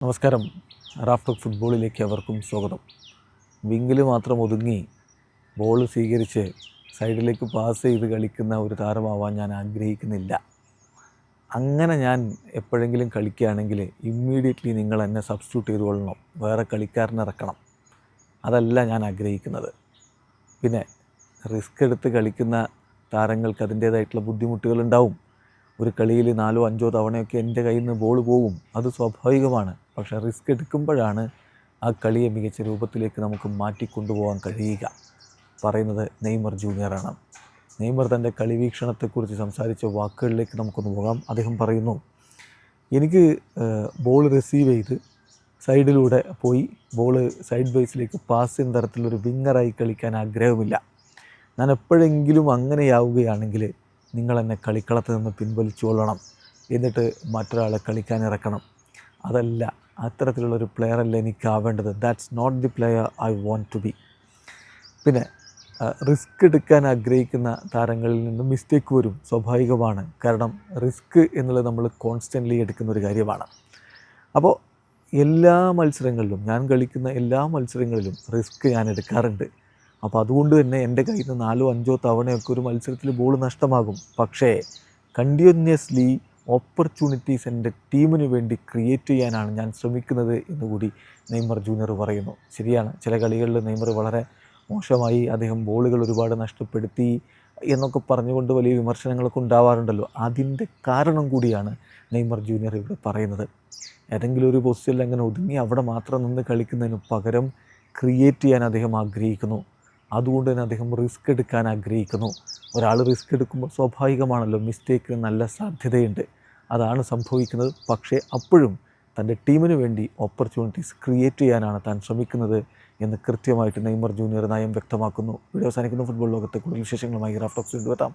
നമസ്കാരം. റാഫ്റ്റോക്ക് ഫുട്ബോളിലേക്ക് അവർക്കും സ്വാഗതം. വിങ്ങിൽ മാത്രം ഒതുങ്ങി ബോൾ സ്വീകരിച്ച് സൈഡിലേക്ക് പാസ് ചെയ്ത് കളിക്കുന്ന ഒരു താരമാവാൻ ഞാൻ ആഗ്രഹിക്കുന്നില്ല. അങ്ങനെ ഞാൻ എപ്പോഴെങ്കിലും കളിക്കുകയാണെങ്കിൽ ഇമ്മീഡിയറ്റ്ലി നിങ്ങൾ എന്നെ സബ്സ്റ്റിറ്റ്യൂട്ട് ചെയ്ത് കൊള്ളണം, വേറെ കളിക്കാരനെ ഇറക്കണം. അതല്ല ഞാൻ ആഗ്രഹിക്കുന്നത്. പിന്നെ റിസ്ക് എടുത്ത് കളിക്കുന്ന താരങ്ങൾക്ക് അതിൻ്റേതായിട്ടുള്ള ബുദ്ധിമുട്ടുകളുണ്ടാവും. ഒരു കളിയിൽ 4-5 തവണയൊക്കെ എൻ്റെ കയ്യിൽ നിന്ന് ബോൾ പോകും, അത് സ്വാഭാവികമാണ്. പക്ഷേ റിസ്ക് എടുക്കുമ്പോഴാണ് ആ കളിയെ മികച്ച രൂപത്തിലേക്ക് നമുക്ക് മാറ്റിക്കൊണ്ടുപോകാൻ കഴിയുക. പറയുന്നത് നെയ്മർ ജൂനിയറാണ്. നെയ്മർ തൻ്റെ കളി വീക്ഷണത്തെക്കുറിച്ച് സംസാരിച്ച വാക്കുകളിലേക്ക് നമുക്കൊന്ന് പോകാം. അദ്ദേഹം പറയുന്നു, എനിക്ക് ബോൾ റിസീവ് ചെയ്ത് സൈഡിലൂടെ പോയി ബോൾ സൈഡ് ബേസിലേക്ക് പാസ് ചെയ്യുന്ന തരത്തിലൊരു വിങ്ങറായി കളിക്കാൻ ആഗ്രഹമില്ല. ഞാൻ എപ്പോഴെങ്കിലും അങ്ങനെയാവുകയാണെങ്കിൽ നിങ്ങളെന്നെ കളിക്കളത്തിൽ നിന്ന് പിൻവലിച്ചു കൊള്ളണം, എന്നിട്ട് മറ്റൊരാളെ കളിക്കാൻ ഇറക്കണം. അതല്ല, അത്തരത്തിലുള്ളൊരു പ്ലെയറല്ല എനിക്കാവേണ്ടത്. That's not the player I want to be. പിന്നെ റിസ്ക് എടുക്കാൻ ആഗ്രഹിക്കുന്ന താരങ്ങളിൽ നിന്ന് മിസ്റ്റേക്ക് വരും, സ്വാഭാവികമാണ്. കാരണം റിസ്ക് എന്നുള്ളത് നമ്മൾ കോൺസ്റ്റൻ്റ്ലി എടുക്കുന്നൊരു കാര്യമാണ്. അപ്പോൾ എല്ലാ മത്സരങ്ങളിലും, ഞാൻ കളിക്കുന്ന എല്ലാ മത്സരങ്ങളിലും റിസ്ക് ഞാൻ എടുക്കാറുണ്ട്. അപ്പോൾ അതുകൊണ്ട് തന്നെ എൻ്റെ കയ്യിൽ നിന്ന് 4-5 തവണയൊക്കെ ഒരു മത്സരത്തിൽ ബോൾ നഷ്ടമാകും. പക്ഷേ കണ്ടിന്യൂസ്ലി ഓപ്പർച്യൂണിറ്റീസ് എൻ്റെ ടീമിന് വേണ്ടി ക്രിയേറ്റ് ചെയ്യാനാണ് ഞാൻ ശ്രമിക്കുന്നത് എന്നുകൂടി നെയ്മർ ജൂനിയർ പറയുന്നു. ശരിയാണ്, ചില കളികളിൽ നെയ്മർ വളരെ മോശമായി, അദ്ദേഹം ബോളുകൾ ഒരുപാട് നഷ്ടപ്പെടുത്തി എന്നൊക്കെ പറഞ്ഞുകൊണ്ട് വലിയ വിമർശനങ്ങളൊക്കെ ഉണ്ടാവാറുണ്ടല്ലോ. അതിൻ്റെ കാരണം കൂടിയാണ് നെയ്മർ ജൂനിയർ ഇവിടെ പറയുന്നത്. ഏതെങ്കിലും ഒരു പൊസിഷനിൽ അങ്ങനെ ഒതുങ്ങി അവിടെ മാത്രം നിന്ന് കളിക്കുന്നതിന് പകരം ക്രിയേറ്റ് ചെയ്യാൻ അദ്ദേഹം ആഗ്രഹിക്കുന്നു. അതുകൊണ്ട് തന്നെ അദ്ദേഹം റിസ്ക് എടുക്കാൻ ആഗ്രഹിക്കുന്നു. ഒരാൾ റിസ്ക് എടുക്കുമ്പോൾ സ്വാഭാവികമാണല്ലോ, മിസ്റ്റേക്കിന് നല്ല സാധ്യതയുണ്ട്. അതാണ് സംഭവിക്കുന്നത്. പക്ഷേ അപ്പോഴും തൻ്റെ ടീമിന് വേണ്ടി ഓപ്പർച്യൂണിറ്റീസ് ക്രിയേറ്റ് ചെയ്യാനാണ് താൻ ശ്രമിക്കുന്നത് എന്ന് കൃത്യമായിട്ട് നെയ്മർ ജൂനിയർ നയം വ്യക്തമാക്കുന്നു. വീഡിയോ അവസാനിക്കുന്ന ഫുട്ബോൾ ലോകത്തെ കൂടുതൽ വിശേഷങ്ങളുമായി റാഫ്റ്റോക്സ് കൊണ്ടുവരാം.